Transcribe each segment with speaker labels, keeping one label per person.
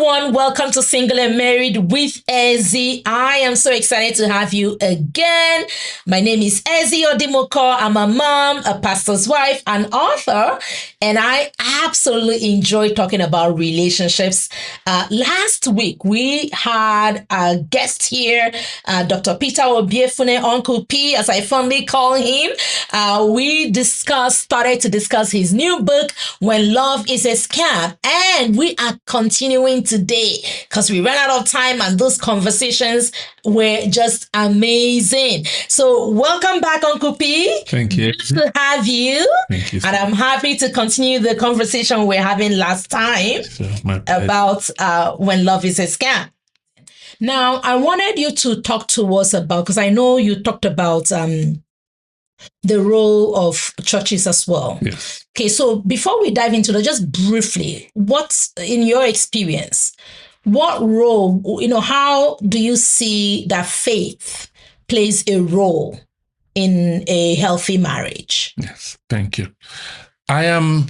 Speaker 1: everyone. Welcome to Single and Married with Ezzy. I am so excited to have you again. My name is Ezzy Odimuko. I'm a mom, a pastor's wife, an author, and I absolutely enjoy talking about relationships. Last week, we had a guest here, Dr. Peter Obiefuna, Uncle P, as I fondly call him. We started to discuss his new book, When Love is a Scam, and we are continuing today because we ran out of time and those conversations were just amazing. So welcome back, Uncle P.
Speaker 2: Thank you.
Speaker 1: Good to have you.
Speaker 2: Thank you.
Speaker 1: And I'm happy to continue the conversation we're having last time about when love is a scam. Now, I wanted you to talk to us about, because I know you talked about the role of churches as well.
Speaker 2: Yes.
Speaker 1: Okay, so before we dive into that, just briefly, what's in your experience, what role, how do you see that faith plays a role in a healthy marriage?
Speaker 2: Yes, thank you. I am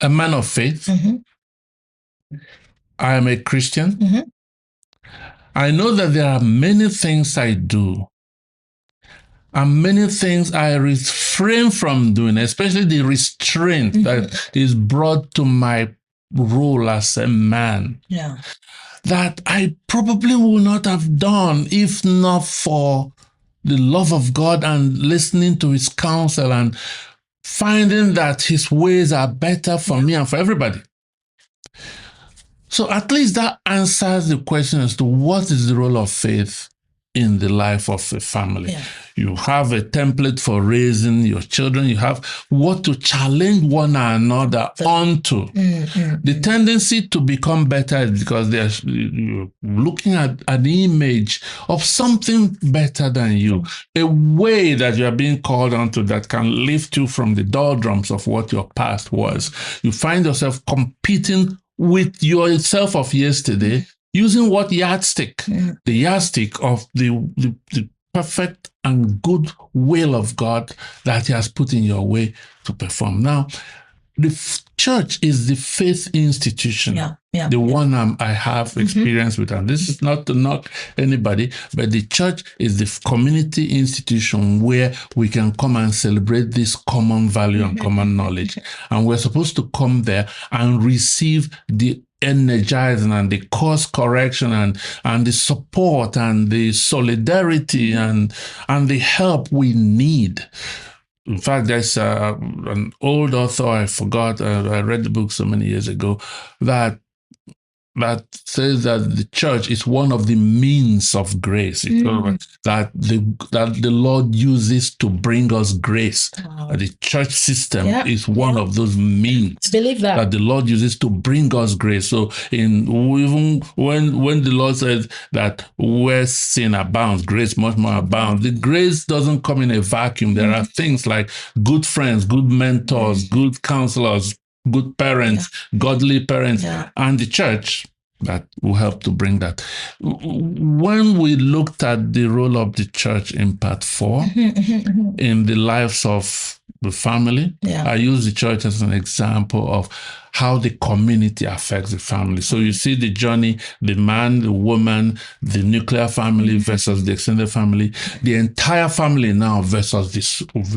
Speaker 2: a man of faith.
Speaker 1: Mm-hmm.
Speaker 2: I am a Christian.
Speaker 1: Mm-hmm.
Speaker 2: I know that there are many things I do and many things I refrain from doing, especially the restraint that is brought to my role as a man.
Speaker 1: Yeah.
Speaker 2: That I probably would not have done if not for the love of God and listening to his counsel and finding that his ways are better for me and for everybody. So at least that answers the question as to what is the role of faith in the life of a family. Yeah. You have a template for raising your children. You have what to challenge one another onto. The tendency to become better is because you're looking at an image of something better than you, a way that you are being called onto that can lift you from the doldrums of what your past was. You find yourself competing with yourself of yesterday, using what yardstick? The yardstick of the perfect and good will of God that he has put in your way to perform. Now, the church is the faith institution, the one I have experience with. And this is not to knock anybody, but the church is the community institution where we can come and celebrate this common value and common knowledge. And we're supposed to come there and receive the energizing and the course correction and the support and the solidarity and the help we need. In fact, there's an old author, I forgot, I read the book so many years ago, that says that the church is one of the means of grace. That the Lord uses to bring us grace. The church system is one of those means.
Speaker 1: I believe that
Speaker 2: the Lord uses to bring us grace. So even when the Lord says that where sin abounds, grace much more abounds, the grace doesn't come in a vacuum. There are things like good friends, good mentors, good counselors, good parents, godly parents, and the church that will help to bring that. When we looked at the role of the church in part 4, in the lives of the family, I use the church as an example of how the community affects the family. So you see the journey, the man, the woman, the nuclear family versus the extended family, the entire family now versus the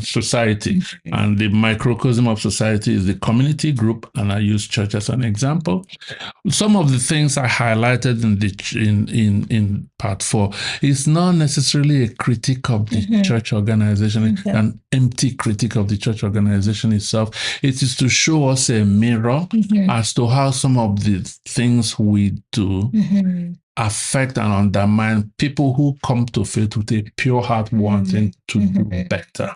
Speaker 2: society. And the microcosm of society is the community group, and I use church as an example. Some of the things I highlighted in part 4 is not necessarily a critique of the church organization, an empty critique of the church organization itself. It is to show us a mirror as to how some of the things we do affect and undermine people who come to faith with a pure heart wanting to do better.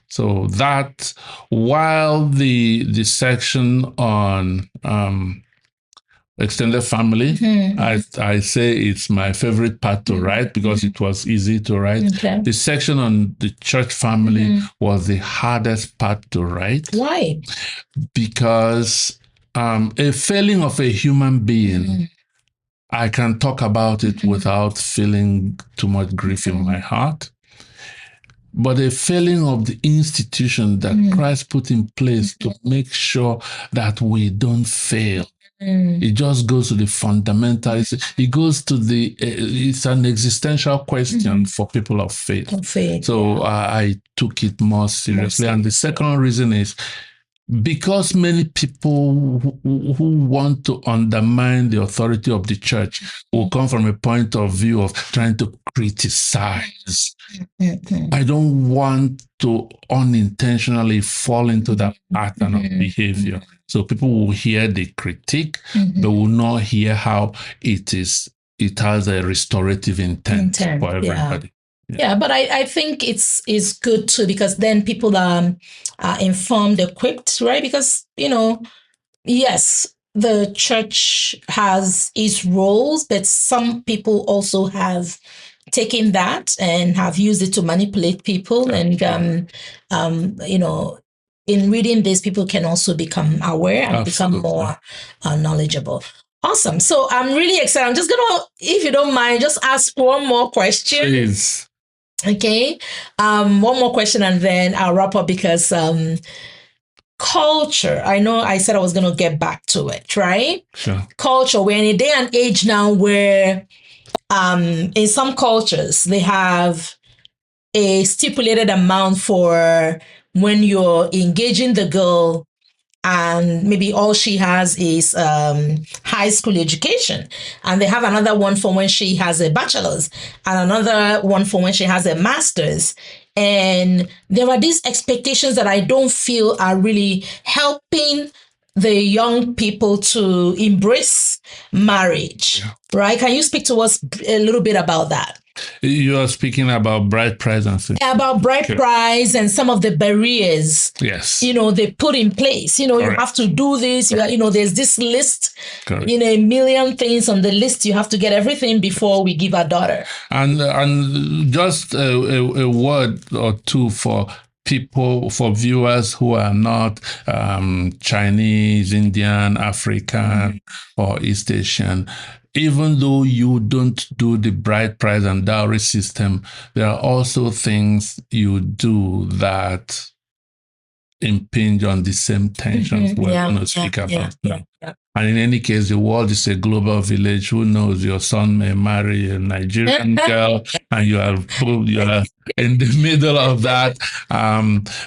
Speaker 2: So that, while the section on extended family, I say it's my favorite part to write because it was easy to write. The section on the church family was the hardest part to write.
Speaker 1: Why?
Speaker 2: Because a failing of a human being, I can talk about it without feeling too much grief in my heart. but a failing of the institution that Christ put in place to make sure that we don't fail. It just goes to the fundamentals. It goes to it's an existential question for people of faith. So I took it more seriously. And the second reason is because many people who want to undermine the authority of the church will come from a point of view of trying to criticize. I don't want to unintentionally fall into that pattern of behavior. So people will hear the critique, but will not hear how it has a restorative intent for everybody.
Speaker 1: Yeah, but I think it's good too, because then people are informed, equipped, right? Because, yes, the church has its roles, but some people also have taken that and have used it to manipulate people. And, in reading this, people can also become aware and become more knowledgeable. Awesome. So I'm really excited. I'm just going to, if you don't mind, just ask one more question.
Speaker 2: Please.
Speaker 1: Okay. One more question and then I'll wrap up, because culture, I know I said I was going to get back to it, right?
Speaker 2: Sure.
Speaker 1: Culture, we're in a day and age now where in some cultures, they have a stipulated amount for when you're engaging the girl, and maybe all she has is high school education. And they have another one for when she has a bachelor's, and another one for when she has a master's. And there are these expectations that I don't feel are really helping the young people to embrace marriage, right? Can you speak to us a little bit about that?
Speaker 2: You are speaking about bride price and things.
Speaker 1: About bride price and some of the barriers.
Speaker 2: Yes.
Speaker 1: They put in place. You have to do this. There's this list. Correct. A million things on the list. You have to get everything before we give our daughter.
Speaker 2: And just a word or two for people, for viewers who are not Chinese, Indian, African, or East Asian. Even though you don't do the bride price and dowry system, there are also things you do that impinge on the same tensions we're going to speak about. And in any case, the world is a global village. Who knows? Your son may marry a Nigerian girl, and you are in the middle of that.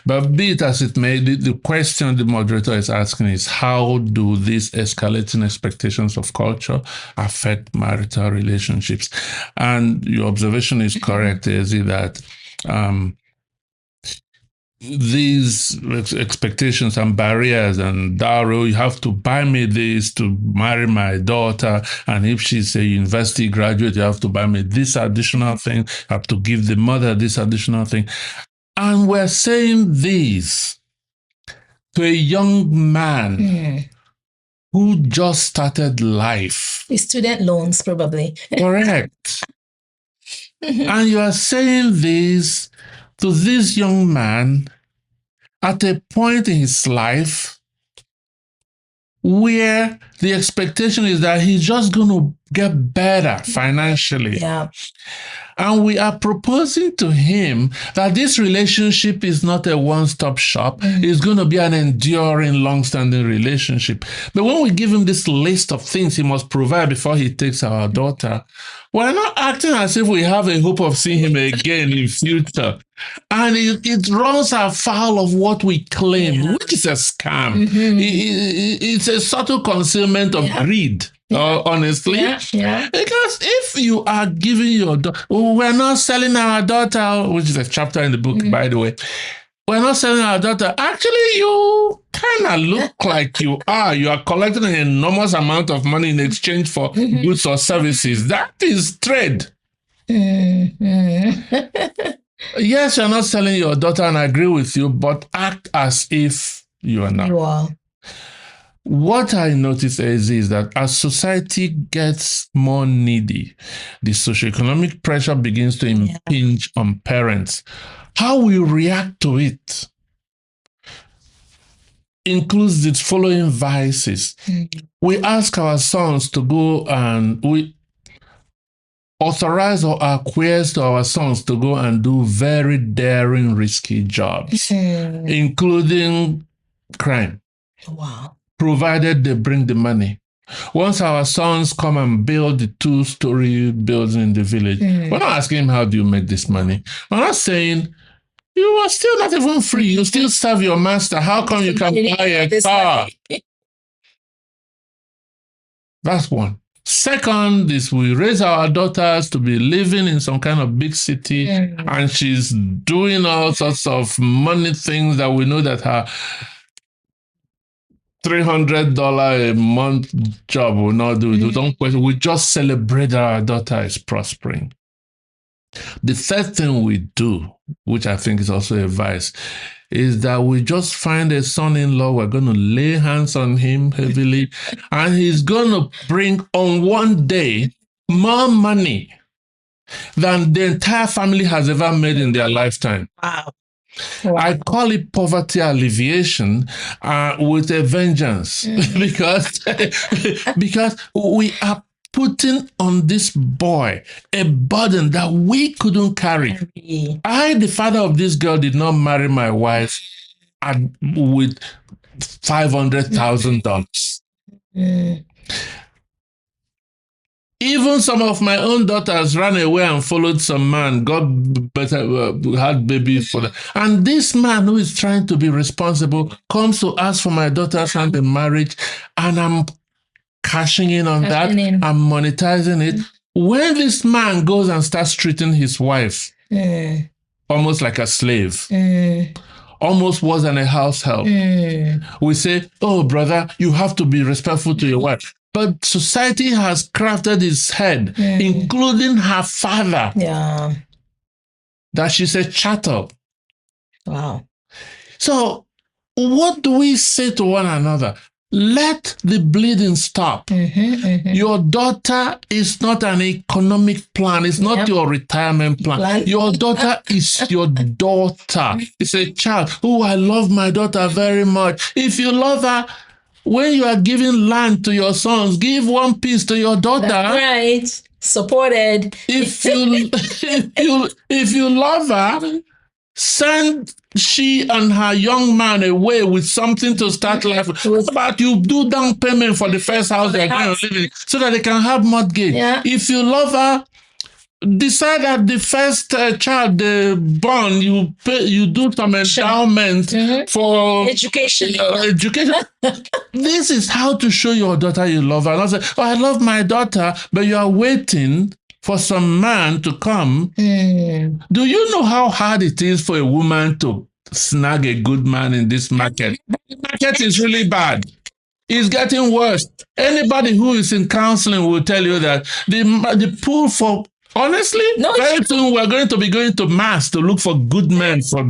Speaker 2: But be it as it may, the question the moderator is asking is, how do these escalating expectations of culture affect marital relationships? And your observation is correct, Ezi, that these expectations and barriers and dowry, you have to buy me this to marry my daughter, and if she's a university graduate, you have to buy me this additional thing, you have to give the mother this additional thing. And we're saying this to a young man who just started life.
Speaker 1: With student loans, probably.
Speaker 2: Correct. And you are saying this to this young man at a point in his life where the expectation is that he's just going to get better financially.
Speaker 1: Yeah.
Speaker 2: And we are proposing to him that this relationship is not a one-stop shop. It's going to be an enduring, long-standing relationship. But when we give him this list of things he must provide before he takes our daughter, we're not acting as if we have a hope of seeing him again in future. And it runs afoul of what we claim, which is a scam. It's a subtle concealment of greed. Honestly, because if you are giving your daughter, we're not selling our daughter, which is a chapter in the book, by the way. We're not selling our daughter. Actually, you kind of look like you are. You are collecting an enormous amount of money in exchange for goods or services. That is trade. Yes, you're not selling your daughter, and I agree with you, but act as if you are not.
Speaker 1: You are.
Speaker 2: What I notice is that as society gets more needy, the socioeconomic pressure begins to impinge on parents. How we react to it includes the following vices. We ask our sons to go and authorize or acquiesce to our sons to go and do very daring, risky jobs, including crime.
Speaker 1: Wow.
Speaker 2: Provided they bring the money. Once our sons come and build the 2-story building in the village, we're not asking him, how do you make this money? We're not saying, you are still not even free. You still serve your master. How come you can buy a car? That's one. Second is we raise our daughters to be living in some kind of big city, and she's doing all sorts of money things that we know that her $300 a month job will not do. We don't question. We just celebrate that our daughter is prospering. The third thing we do, which I think is also a vice, is that we just find a son-in-law. We're going to lay hands on him heavily, and he's going to bring on one day more money than the entire family has ever made in their lifetime.
Speaker 1: Wow.
Speaker 2: I call it poverty alleviation with a vengeance because we are putting on this boy a burden that we couldn't carry. I, the father of this girl, did not marry my wife with $500,000. Even some of my own daughters ran away and followed some man, got better, had babies for them. And this man who is trying to be responsible comes to ask for my daughter's hand in marriage, and I'm cashing in on that. I'm monetizing it. When this man goes and starts treating his wife almost like a slave, almost worse than a house help, we say, oh, brother, you have to be respectful to your wife. But society has crafted his head, including her father, that she's a chattel.
Speaker 1: Wow.
Speaker 2: So what do we say to one another? Let the bleeding stop. Your daughter is not an economic plan. It's not your retirement plan. Your daughter is your daughter. It's a child. Oh, I love my daughter very much. If you love her, when you are giving land to your sons, give one piece to your daughter.
Speaker 1: That's right. Supported.
Speaker 2: If you love her, send she and her young man away with something to start life with. What about you do down payment for the first house they're going to live in so that they can have mortgage? If you love her, decide that the first child they born, you do some endowment for education. This is how to show your daughter you love her. Not say, oh, I love my daughter, but you are waiting for some man to come. Do you know how hard it is for a woman to snag a good man in this market? The market is really bad. It's getting worse. Anybody who is in counseling will tell you that the pool for, honestly, very soon we're going to be going to mass to look for good men for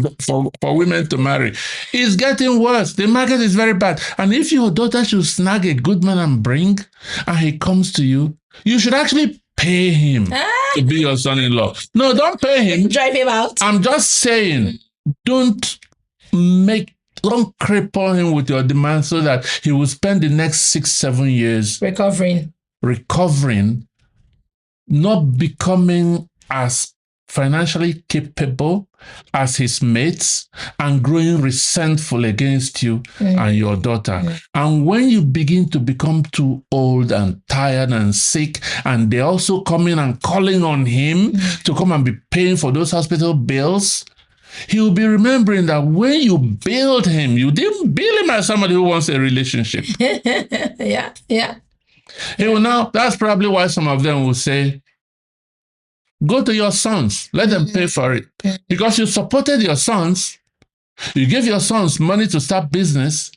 Speaker 2: women to marry. It's getting worse. The market is very bad. And if your daughter should snag a good man and bring, and he comes to you, you should actually pay him to be your son-in-law. No, don't pay him.
Speaker 1: Drive him out.
Speaker 2: I'm just saying, don't cripple him with your demands so that he will spend the next 6-7 years recovering, not becoming as financially capable as his mates, and growing resentful against you and your daughter. And when you begin to become too old and tired and sick, and they also coming and calling on him to come and be paying for those hospital bills, he will be remembering that when you build him, you didn't build him as somebody who wants a relationship. He will now, that's probably why some of them will say, go to your sons, let them pay for it. Because you supported your sons, you gave your sons money to start business,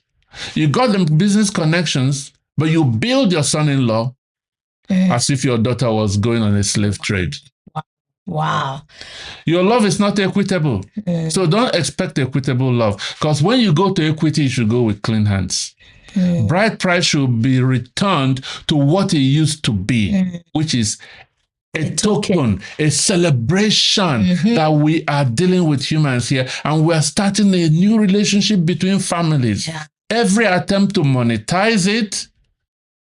Speaker 2: you got them business connections, but you build your son-in-law as if your daughter was going on a slave trade.
Speaker 1: Wow.
Speaker 2: Your love is not equitable. So don't expect equitable love. Because when you go to equity, you should go with clean hands. Bride price should be returned to what it used to be, which is a token, a celebration that we are dealing with humans here, and we are starting a new relationship between families. Every attempt to monetize it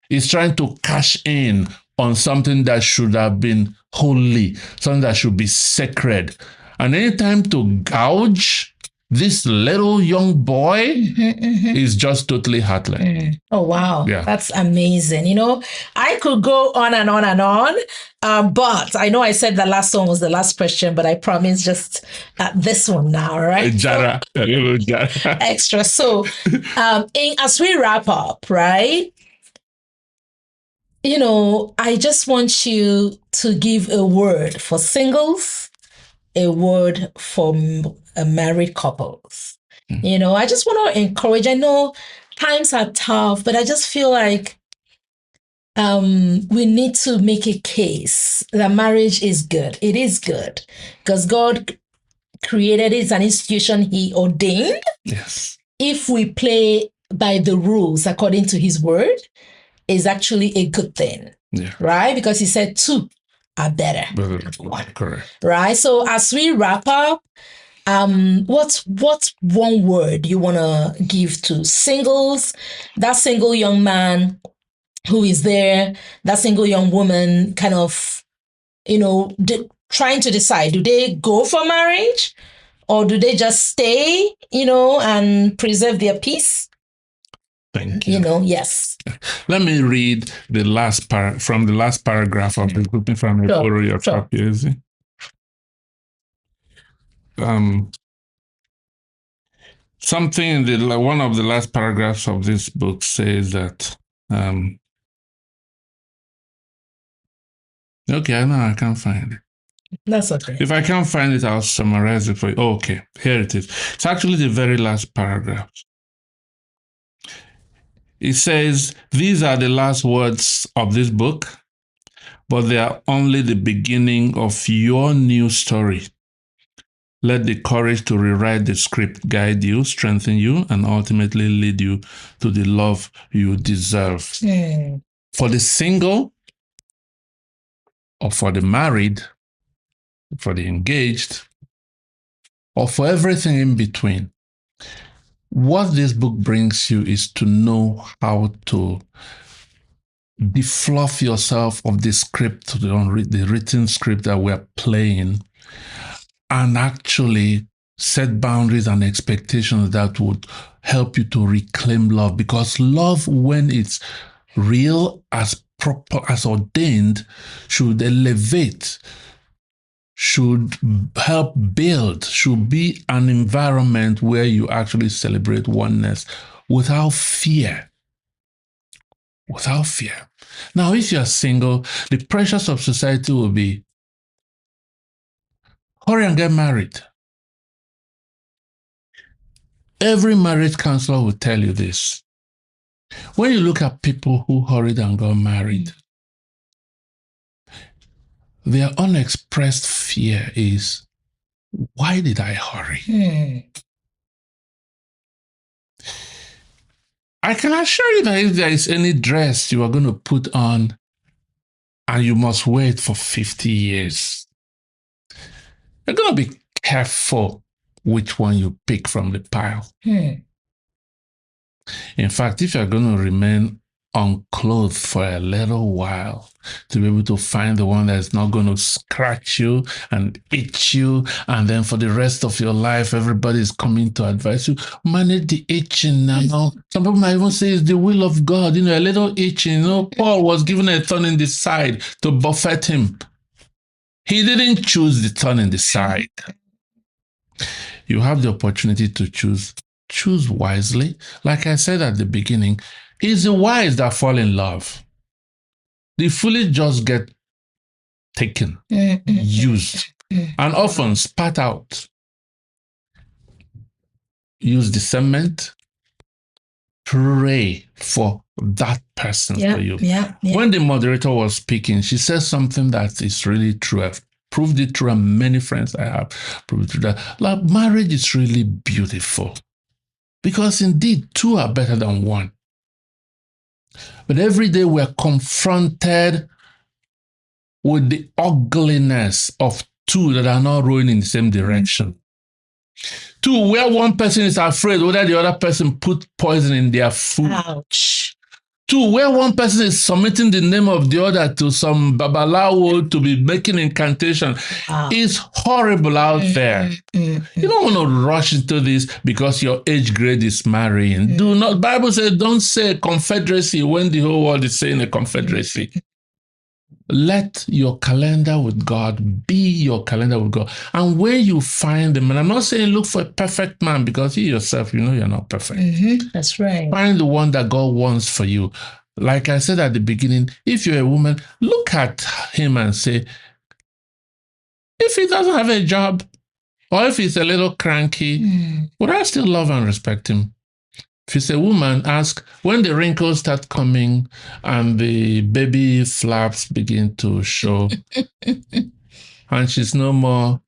Speaker 2: is trying to cash in on something that should have been holy, something that should be sacred. And anytime to gouge this little young boy is just totally heartless.
Speaker 1: Oh, wow.
Speaker 2: Yeah.
Speaker 1: That's amazing. I could go on and on and on. But I know I said the last one was the last question, but I promise just this one now, right?
Speaker 2: Jara.
Speaker 1: Extra. So as we wrap up, right? I just want you to give a word for singles, a word for married couples. I just want to encourage. I know times are tough, but I just feel like we need to make a case that marriage is good. It is good because God created it as an institution He ordained.
Speaker 2: Yes.
Speaker 1: If we play by the rules according to His word, is actually a good thing.
Speaker 2: Yeah.
Speaker 1: Right? Because He said two are better.
Speaker 2: Correct.
Speaker 1: Right? So as we wrap up, what's one word you want to give to singles, that single young man who is there, that single young woman kind of, trying to decide, do they go for marriage or do they just stay, and preserve their peace?
Speaker 2: Thank you.
Speaker 1: Yes.
Speaker 2: Let me read the last from the last paragraph of the Grouping Family Theory of Trapezy. Something in one of the last paragraphs of this book says that okay, I can't find it.
Speaker 1: That's okay.
Speaker 2: If I can't find it, I'll summarize it for you. Oh, okay, here it is. It's actually the very last paragraph. It says, these are the last words of this book, but they are only the beginning of your new story. Let the courage to rewrite the script guide you, strengthen you, and ultimately lead you to the love you deserve. For the single, or for the married, for the engaged, or for everything in between, what this book brings you is to know how to defluff yourself of the script, the written script that we're playing, and actually set boundaries and expectations that would help you to reclaim love. Because love, when it's real, as proper, as ordained, should elevate, should help build, should be an environment where you actually celebrate oneness without fear. Without fear. Now, if you're single, the pressures of society will be, hurry and get married. Every marriage counselor will tell you this. When you look at people who hurried and got married, their unexpressed fear is, why did I hurry? I can assure you that if there is any dress you are going to put on and you must wear it for 50 years, you're going to be careful which one you pick from the pile. In fact, if you're going to remain unclothed for a little while to be able to find the one that's not going to scratch you and itch you, and then for the rest of your life everybody's coming to advise you, manage the itching now. Some people might even say it's the will of God, a little itching. Paul was given a thorn in the side to buffet him. He didn't choose the thorn in the side. You have the opportunity to choose wisely. Like I said at the beginning, it's the wise that fall in love. The foolish just get taken, used, and often spat out. Use discernment. Pray for that person for you. When the moderator was speaking, she said something that is really true. I've proved it true, and many friends I have proved it true. That marriage is really beautiful. Because indeed, two are better than one. But every day we're confronted with the ugliness of two that are not rowing in the same direction. Two, where one person is afraid whether the other person put poison in their food.
Speaker 1: Ouch.
Speaker 2: Two, where one person is submitting the name of the other to some babalawo to be making incantation. Wow. It's horrible out there. You don't want to rush into this because your age grade is marrying. Do not. Bible says don't say a confederacy when the whole world is saying a confederacy. Let your calendar with God be your calendar with God. And when you find them, and I'm not saying look for a perfect man, because you yourself, you know you're not perfect.
Speaker 1: That's right.
Speaker 2: Find the one that God wants for you. Like I said at the beginning, if you're a woman, look at him and say, if he doesn't have a job, or if he's a little cranky, would I still love and respect him? If it's a woman, ask, when the wrinkles start coming and the baby flaps begin to show, and she's no more,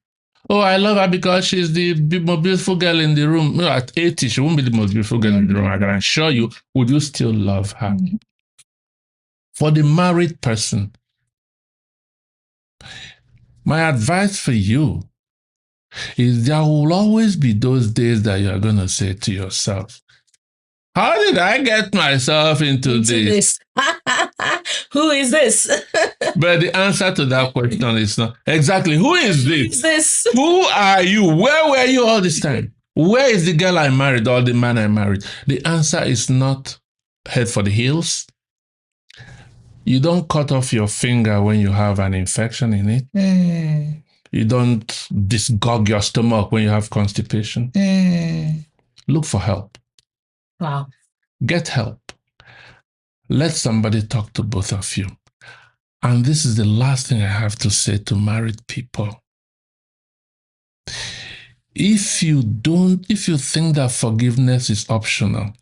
Speaker 2: oh, I love her because she's the most beautiful girl in the room. No, at 80, she won't be the most beautiful girl in the room. I can assure you, would you still love her? For the married person, my advice for you is there will always be those days that you are going to say to yourself, how did I get myself into this?
Speaker 1: Who is this?
Speaker 2: But the answer to that question is not exactly who is this?
Speaker 1: Who is this?
Speaker 2: Who are you? Where were you all this time? Where is the girl I married or the man I married? The answer is not head for the hills. You don't cut off your finger when you have an infection in it. You don't disgorge your stomach when you have constipation. Look for help.
Speaker 1: Wow.
Speaker 2: Get help. Let somebody talk to both of you. And this is the last thing I have to say to married people. If you think that forgiveness is optional,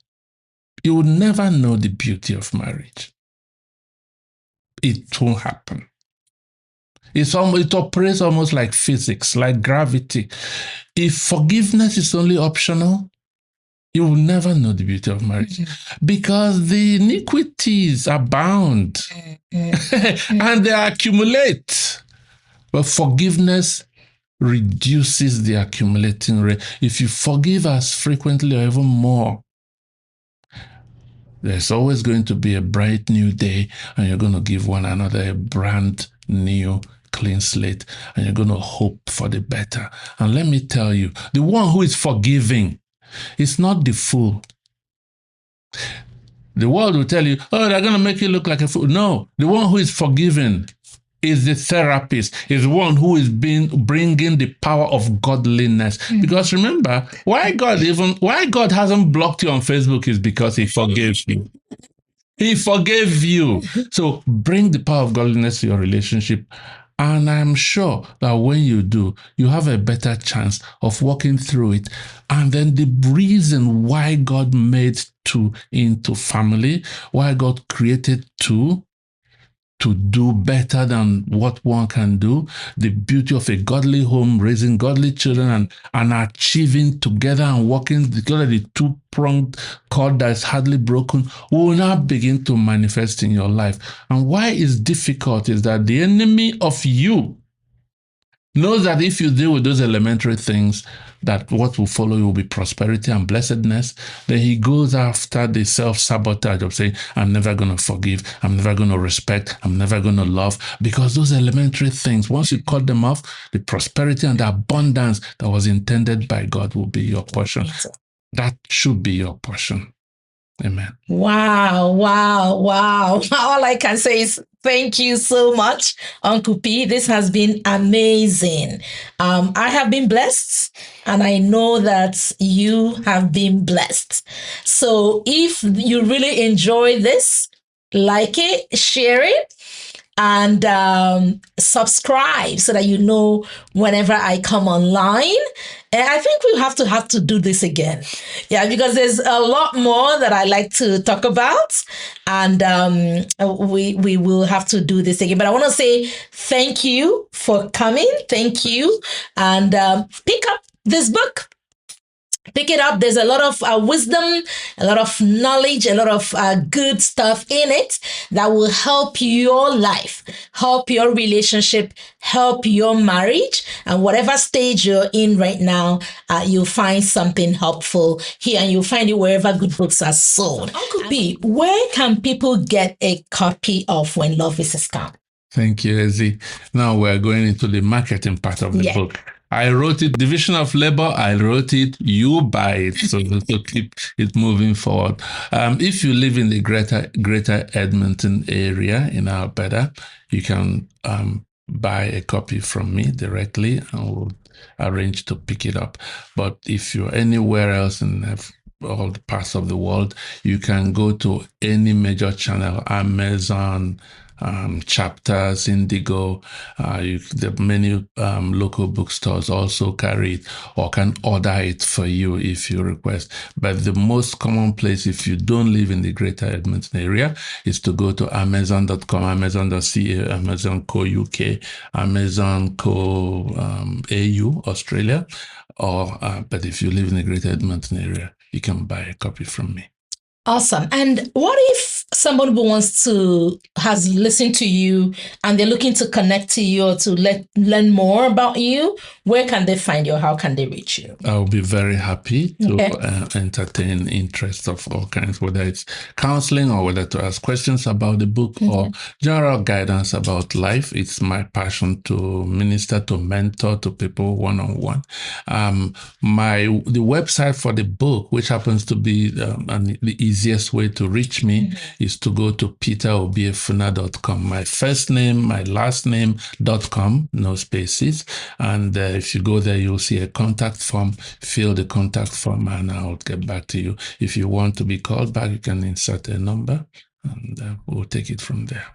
Speaker 2: you will never know the beauty of marriage. It won't happen. It operates almost like physics, like gravity. If forgiveness is only optional, you will never know the beauty of marriage because the iniquities abound and they accumulate. But forgiveness reduces the accumulating rate. If you forgive as frequently or even more, there's always going to be a bright new day and you're going to give one another a brand new clean slate and you're going to hope for the better. And let me tell you, the one who is forgiving, it's not the fool. The world will tell you, oh, they're going to make you look like a fool. No, the one who is forgiven is the therapist, is the one who is bringing the power of godliness. Because remember, why God hasn't blocked you on Facebook is because he forgave you. He forgave you. So bring the power of godliness to your relationship. And I'm sure that when you do, you have a better chance of walking through it. And then the reason why God made two into family, why God created two to do better than what one can do, the beauty of a godly home, raising godly children and achieving together and working together, the two-pronged cord that is hardly broken, will now begin to manifest in your life. And why it's difficult is that the enemy of you knows that if you deal with those elementary things, that what will follow you will be prosperity and blessedness. Then he goes after the self-sabotage of saying, I'm never going to forgive, I'm never going to respect, I'm never going to love. Because those elementary things, once you cut them off, the prosperity and the abundance that was intended by God will be your portion. That should be your portion. Amen.
Speaker 1: Wow. All I can say is thank you so much, Uncle P. This has been amazing. I have been blessed, and I know that you have been blessed. So if you really enjoy this, like it, share it, and subscribe so that you know whenever I come online. And I think we'll have to do this again. Yeah, because there's a lot more that I like to talk about, and we will have to do this again. But I want to say thank you for coming. Thank you. And pick up this book. Pick it up. There's a lot of wisdom, a lot of knowledge, a lot of good stuff in it that will help your life, help your relationship, help your marriage. And whatever stage you're in right now, you'll find something helpful here, and you'll find it wherever good books are sold. Uncle B, where can people get a copy of When Love is a Scam?
Speaker 2: Thank you, Ezzy. Now we're going into the marketing part of the book. I wrote it, Division of Labor, I wrote it, you buy it, so to keep it moving forward. If you live in the greater Edmonton area in Alberta, you can buy a copy from me directly, and we'll arrange to pick it up. But if you're anywhere else in all the parts of the world, you can go to any major channel, Amazon, Chapters, Indigo. The many local bookstores also carry it or can order it for you if you request. But the most common place, if you don't live in the greater Edmonton area, is to go to Amazon.com, Amazon.ca, Amazon Co. UK, Amazon Co. AU, Australia. But if you live in the greater Edmonton area, you can buy a copy from me.
Speaker 1: Awesome. And what if someone who has listened to you and they're looking to connect to you or to learn more about you? Where can they find you? How can they reach you?
Speaker 2: I'll be very happy to entertain interest of all kinds, whether it's counseling or whether to ask questions about the book or general guidance about life. It's my passion to minister, to mentor to people one-on-one. The website for the book, which happens to be the easiest way to reach me, is to go to peterobiefuna.com. My first name, my last name.com, no spaces. And if you go there, you'll see a contact form. Fill the contact form and I'll get back to you. If you want to be called back, you can insert a number and we'll take it from there.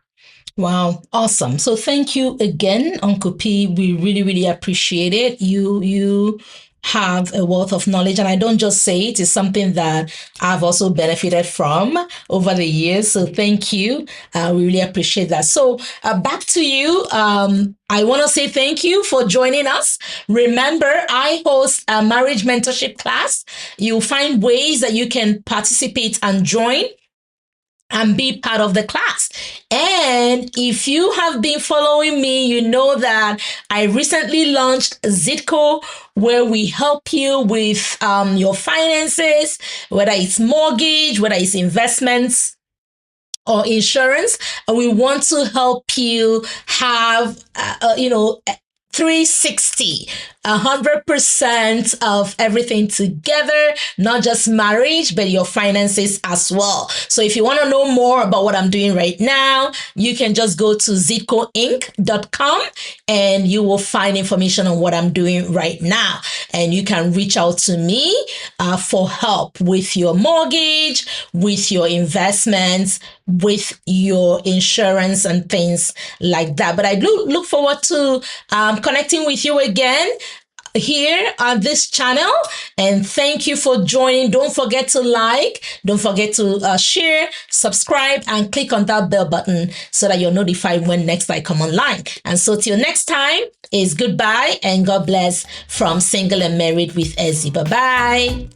Speaker 1: Wow. Awesome. So thank you again, Uncle P. We really, really appreciate it. You have a wealth of knowledge, and I don't just say it, it's something that I've also benefited from over the years. So thank you. We really appreciate that. So back to you. I want to say thank you for joining us. Remember, I host a marriage mentorship class. You'll find ways that you can participate and join and be part of the class. And if you have been following me, you know that I recently launched Zitco, where we help you with your finances, whether it's mortgage, whether it's investments or insurance. And we want to help you have, 360, 100% of everything together, not just marriage, but your finances as well. So if you want to know more about what I'm doing right now, you can just go to zitcoinc.com and you will find information on what I'm doing right now. And you can reach out to me for help with your mortgage, with your investments, with your insurance and things like that. But I look forward to connecting with you again here on this channel, and thank you for joining. Don't forget to like, don't forget to share, subscribe, and click on that bell button so that you're notified when next I come online. And so till next time is goodbye and God bless from Single and Married with Ezzy. Bye bye.